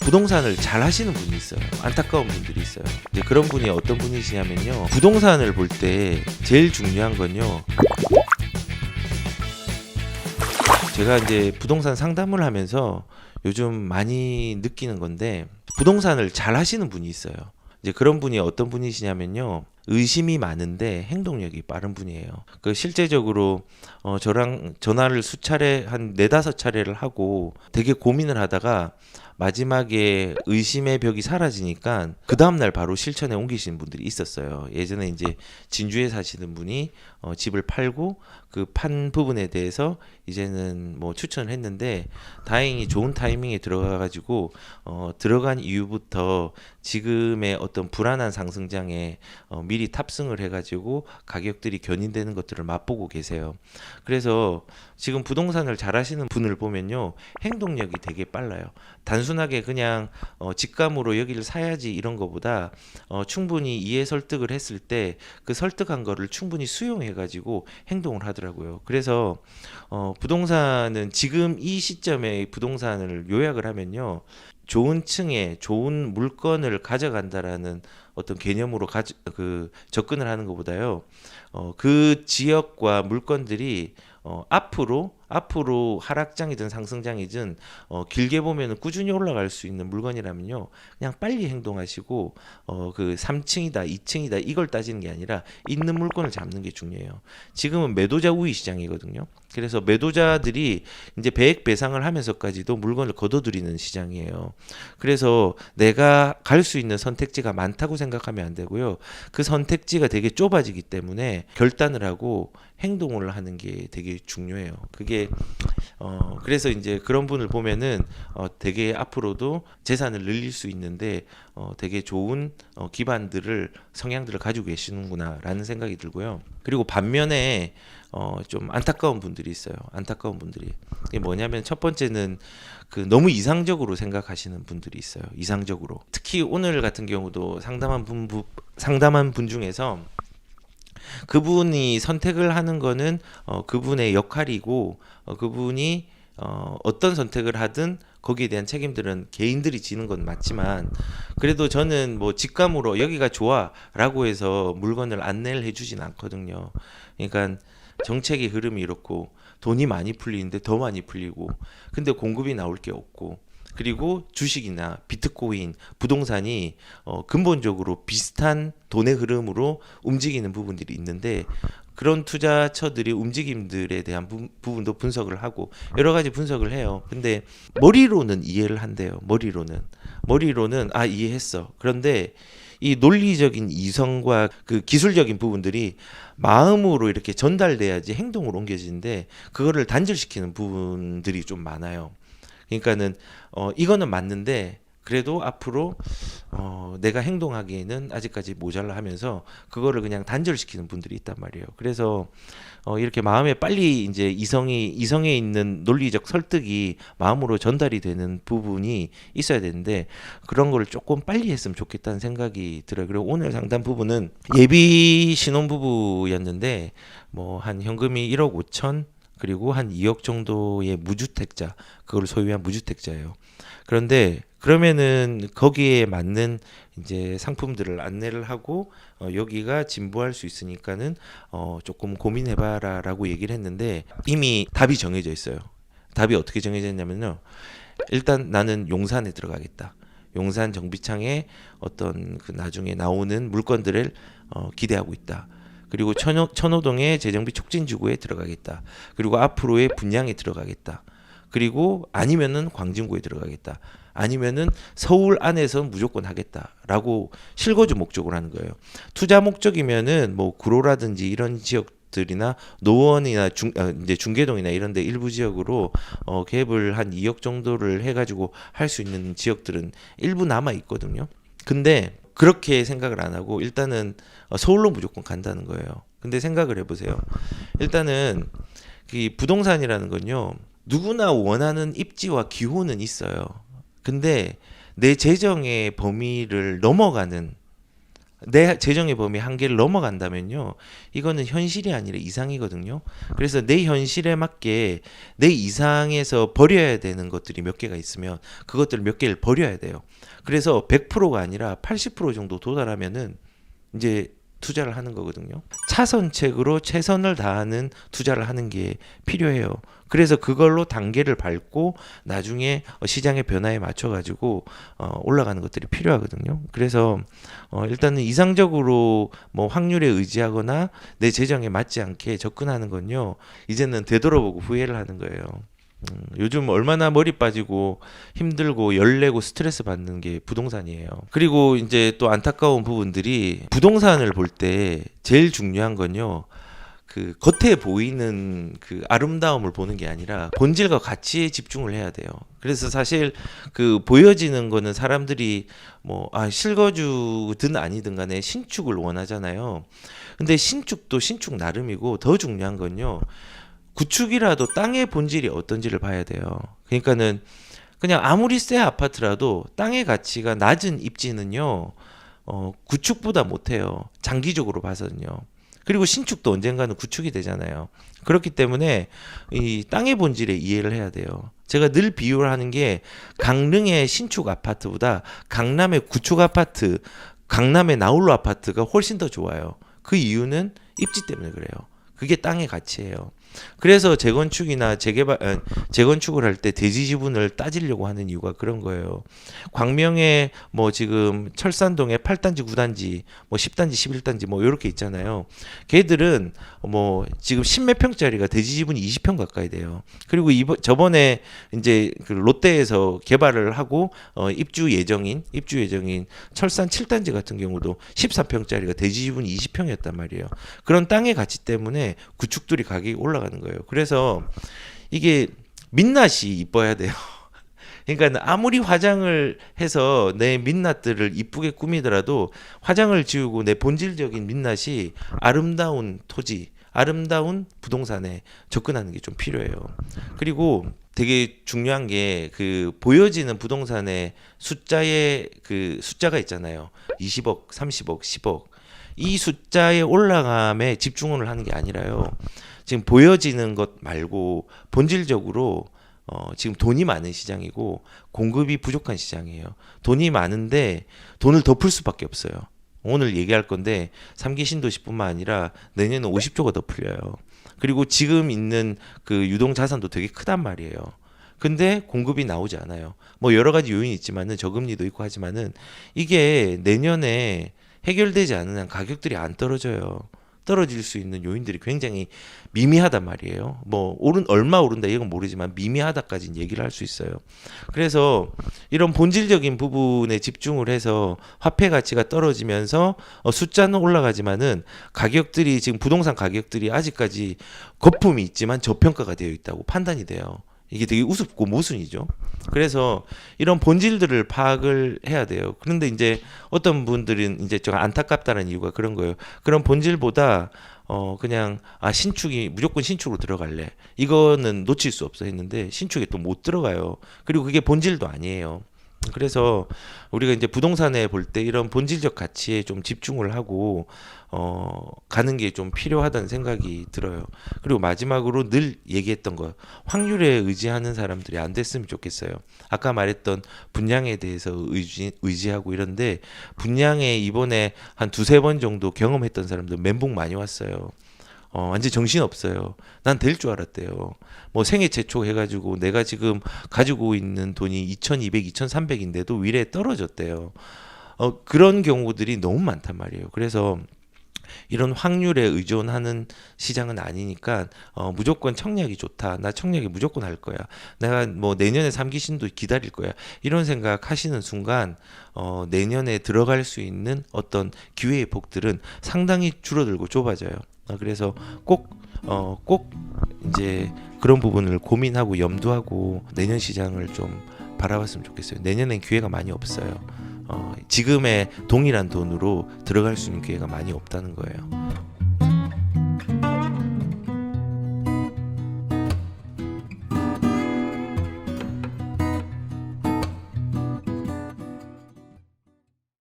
부동산을 잘 하시는 분이 있어요. 안타까운 분들이 있어요. 이제 그런 분이 어떤 분이시냐면요. 부동산을 볼 때 제일 중요한 건요. 제가 이제 부동산 상담을 하면서 요즘 많이 느끼는 건데 부동산을 잘 하시는 분이 있어요. 이제 그런 분이 어떤 분이시냐면요. 의심이 많은데 행동력이 빠른 분이에요. 그 실제적으로 저랑 전화를 수차례 한 네다섯 차례를 하고 되게 고민을 하다가 마지막에 의심의 벽이 사라지니까 그 다음날 바로 실천에 옮기시는 분들이 있었어요. 예전에 이제 진주에 사시는 분이 집을 팔고 그 판 부분에 대해서 이제는 뭐 추천을 했는데 다행히 좋은 타이밍에 들어가가지고 들어간 이후부터 지금의 어떤 불안한 상승장에 미리 탑승을 해가지고 가격들이 견인되는 것들을 맛보고 계세요. 그래서 지금 부동산을 잘 하시는 분을 보면요. 행동력이 되게 빨라요. 단순하게 그냥 직감으로 여기를 사야지 이런 거보다 충분히 이해 설득을 했을 때 그 설득한 거를 충분히 수용해 가지고 행동을 하더라고요. 그래서 부동산은 지금 이 시점에 부동산을 요약을 하면요. 좋은 층에 좋은 물건을 가져간다라는 어떤 개념으로 접근을 하는 것보다요. 그 지역과 물건들이 앞으로 하락장이든 상승장이든 길게 보면 꾸준히 올라갈 수 있는 물건이라면요. 그냥 빨리 행동하시고 그 3층이다, 2층이다 이걸 따지는 게 아니라 있는 물건을 잡는 게 중요해요. 지금은 매도자 우위 시장이거든요. 그래서 매도자들이 이제 배액 배상을 하면서까지도 물건을 거둬들이는 시장이에요. 그래서 내가 갈 수 있는 선택지가 많다고 생각하면 안 되고요. 그 선택지가 되게 좁아지기 때문에 결단을 하고 행동을 하는 게 되게 중요해요. 그게 그래서 이제 그런 분을 보면은 되게 앞으로도 재산을 늘릴 수 있는데 되게 좋은 성향들을 가지고 계시는구나라는 생각이 들고요. 그리고 반면에 좀 안타까운 분들이 있어요. 안타까운 분들이. 이게 뭐냐면 첫 번째는 그 너무 이상적으로 생각하시는 분들이 있어요. 이상적으로. 특히 오늘 같은 경우도 상담한 분 중에서 그분이 선택을 하는 거는 그분의 역할이고 그분이 어떤 선택을 하든 거기에 대한 책임들은 개인들이 지는 건 맞지만 그래도 저는 뭐 직감으로 여기가 좋아라고 해서 물건을 안내를 해주진 않거든요. 그러니까 정책의 흐름이 이렇고 돈이 많이 풀리는데 더 많이 풀리고 근데 공급이 나올 게 없고 그리고 주식이나 비트코인, 부동산이 근본적으로 비슷한 돈의 흐름으로 움직이는 부분들이 있는데 그런 투자처들이 움직임들에 대한 부분도 분석을 하고 여러 가지 분석을 해요. 근데 머리로는 이해를 한대요. 머리로는 이해했어. 그런데 이 논리적인 이성과 그 기술적인 부분들이 마음으로 이렇게 전달돼야지 행동으로 옮겨지는데 그거를 단절시키는 부분들이 좀 많아요. 그러니까는 이거는 맞는데 그래도 앞으로 내가 행동하기에는 아직까지 모자라 하면서 그거를 그냥 단절시키는 분들이 있단 말이에요. 그래서 이렇게 마음에 빨리 이제 이성에 있는 논리적 설득이 마음으로 전달이 되는 부분이 있어야 되는데 그런 걸 조금 빨리 했으면 좋겠다는 생각이 들어요. 그리고 오늘 상담 부부는 예비 신혼부부였는데 뭐 한 현금이 1억 5천 그리고 한 2억 정도의 무주택자, 그걸 소유한 무주택자예요. 그런데 그러면은 거기에 맞는 이제 상품들을 안내를 하고 여기가 진부할 수 있으니까는 조금 고민해봐라라고 얘기를 했는데 이미 답이 정해져 있어요. 답이 어떻게 정해져 있냐면요. 일단 나는 용산에 들어가겠다. 용산 정비창에 어떤 그 나중에 나오는 물건들을 기대하고 있다. 그리고 천호동의 재정비 촉진지구에 들어가겠다. 그리고 앞으로의 분양에 들어가겠다. 그리고 아니면은 광진구에 들어가겠다. 아니면은 서울 안에서 무조건 하겠다라고 실거주 목적으로 하는 거예요. 투자 목적이면은 뭐 구로라든지 이런 지역들이나 노원이나 이제 중계동이나 이런 데 일부 지역으로 갭을 한 2억 정도를 해 가지고 할 수 있는 지역들은 일부 남아 있거든요. 근데 그렇게 생각을 안 하고 일단은 서울로 무조건 간다는 거예요. 근데 생각을 해보세요. 일단은 이 부동산이라는 건요. 누구나 원하는 입지와 기호는 있어요. 근데 내 재정의 범위를 넘어가는 내 재정의 범위 한계를 넘어간다면요, 이거는 현실이 아니라 이상이거든요. 그래서 내 현실에 맞게 내 이상에서 버려야 되는 것들이 몇 개가 있으면 그것들을 몇 개를 버려야 돼요. 그래서 100%가 아니라 80% 정도 도달하면은 이제 투자를 하는 거거든요. 차선책으로 최선을 다하는 투자를 하는 게 필요해요. 그래서 그걸로 단계를 밟고 나중에 시장의 변화에 맞춰 가지고 올라가는 것들이 필요하거든요. 그래서 일단은 이상적으로 뭐 확률에 의지하거나 내 재정에 맞지 않게 접근하는 건요, 이제는 되돌아보고 후회를 하는 거예요. 요즘 얼마나 머리 빠지고 힘들고 열내고 스트레스 받는 게 부동산이에요. 그리고 이제 또 안타까운 부분들이, 부동산을 볼 때 제일 중요한 건요, 그 겉에 보이는 그 아름다움을 보는 게 아니라 본질과 가치에 집중을 해야 돼요. 그래서 사실 그 보여지는 거는 사람들이 뭐 실거주든 아니든 간에 신축을 원하잖아요. 근데 신축도 신축 나름이고, 더 중요한 건요, 구축이라도 땅의 본질이 어떤지를 봐야 돼요. 그러니까는 그냥 아무리 새 아파트라도 땅의 가치가 낮은 입지는요, 구축보다 못해요. 장기적으로 봐서는요. 그리고 신축도 언젠가는 구축이 되잖아요. 그렇기 때문에 이 땅의 본질에 이해를 해야 돼요. 제가 늘 비유를 하는 게, 강릉의 신축 아파트보다 강남의 구축 아파트, 강남의 나홀로 아파트가 훨씬 더 좋아요. 그 이유는 입지 때문에 그래요. 그게 땅의 가치예요. 그래서 재건축이나 재건축을 할 때 대지 지분을 따지려고 하는 이유가 그런 거예요. 광명에 뭐 지금 철산동에 8단지, 9단지, 뭐 10단지, 11단지 뭐 이렇게 있잖아요. 걔들은 뭐 지금 10몇 평짜리가 대지 지분이 20평 가까이 돼요. 그리고 저번에 이제 그 롯데에서 개발을 하고 입주 예정인 철산 7단지 같은 경우도 14평짜리가 대지 지분이 20평이었단 말이에요. 그런 땅의 가치 때문에 구축들이 가격이 올라가는 거예요. 그래서 이게 민낯이 이뻐야 돼요. 그러니까 아무리 화장을 해서 내 민낯들을 이쁘게 꾸미더라도 화장을 지우고 내 본질적인 민낯이 아름다운 토지, 아름다운 부동산에 접근하는 게 좀 필요해요. 그리고 되게 중요한 게, 그 보여지는 부동산의 숫자의 그 숫자가 있잖아요. 20억, 30억, 10억. 이 숫자의 올라감에 집중을 하는 게 아니라요, 지금 보여지는 것 말고 본질적으로 지금 돈이 많은 시장이고 공급이 부족한 시장이에요. 돈이 많은데 돈을 더 풀 수밖에 없어요. 오늘 얘기할 건데 3기 신도시뿐만 아니라 내년에 50조가 더 풀려요. 그리고 지금 있는 그 유동 자산도 되게 크단 말이에요. 근데 공급이 나오지 않아요. 뭐 여러 가지 요인이 있지만은, 저금리도 있고 하지만은, 이게 내년에 해결되지 않는 한 가격들이 안 떨어져요. 떨어질 수 있는 요인들이 굉장히 미미하단 말이에요. 뭐 얼마 오른다 이건 모르지만 미미하다까지는 얘기를 할 수 있어요. 그래서 이런 본질적인 부분에 집중을 해서 화폐 가치가 떨어지면서 숫자는 올라가지만은 가격들이, 지금 부동산 가격들이 아직까지 거품이 있지만 저평가가 되어 있다고 판단이 돼요. 이게 되게 우습고 모순이죠. 그래서 이런 본질들을 파악을 해야 돼요. 그런데 이제 어떤 분들은 이제 좀 안타깝다는 이유가 그런 거예요. 그런 본질보다 그냥 신축이 무조건 신축으로 들어갈래, 이거는 놓칠 수 없어 했는데 신축에 또 못 들어가요. 그리고 그게 본질도 아니에요. 그래서 우리가 이제 부동산에 볼 때 이런 본질적 가치에 좀 집중을 하고 가는 게 좀 필요하다는 생각이 들어요. 그리고 마지막으로 늘 얘기했던 거, 확률에 의지하는 사람들이 안 됐으면 좋겠어요. 아까 말했던 분양에 대해서 의지하고 이런데, 분양에 이번에 한 두세 번 정도 경험했던 사람들 멘붕 많이 왔어요. 완전 정신 없어요. 난 될 줄 알았대요. 뭐 생애 최초 해가지고 내가 지금 가지고 있는 돈이 2,200, 2,300인데도 위례에 떨어졌대요. 그런 경우들이 너무 많단 말이에요. 그래서 이런 확률에 의존하는 시장은 아니니까 무조건 청약이 좋다, 나 청약이 무조건 할 거야, 내가 뭐 내년에 3기 신도 기다릴 거야, 이런 생각 하시는 순간 내년에 들어갈 수 있는 어떤 기회의 폭들은 상당히 줄어들고 좁아져요. 그래서 꼭 이제 그런 부분을 고민하고 염두하고 내년 시장을 좀 바라봤으면 좋겠어요. 내년엔 기회가 많이 없어요. 지금의 동일한 돈으로 들어갈 수 있는 기회가 많이 없다는 거예요.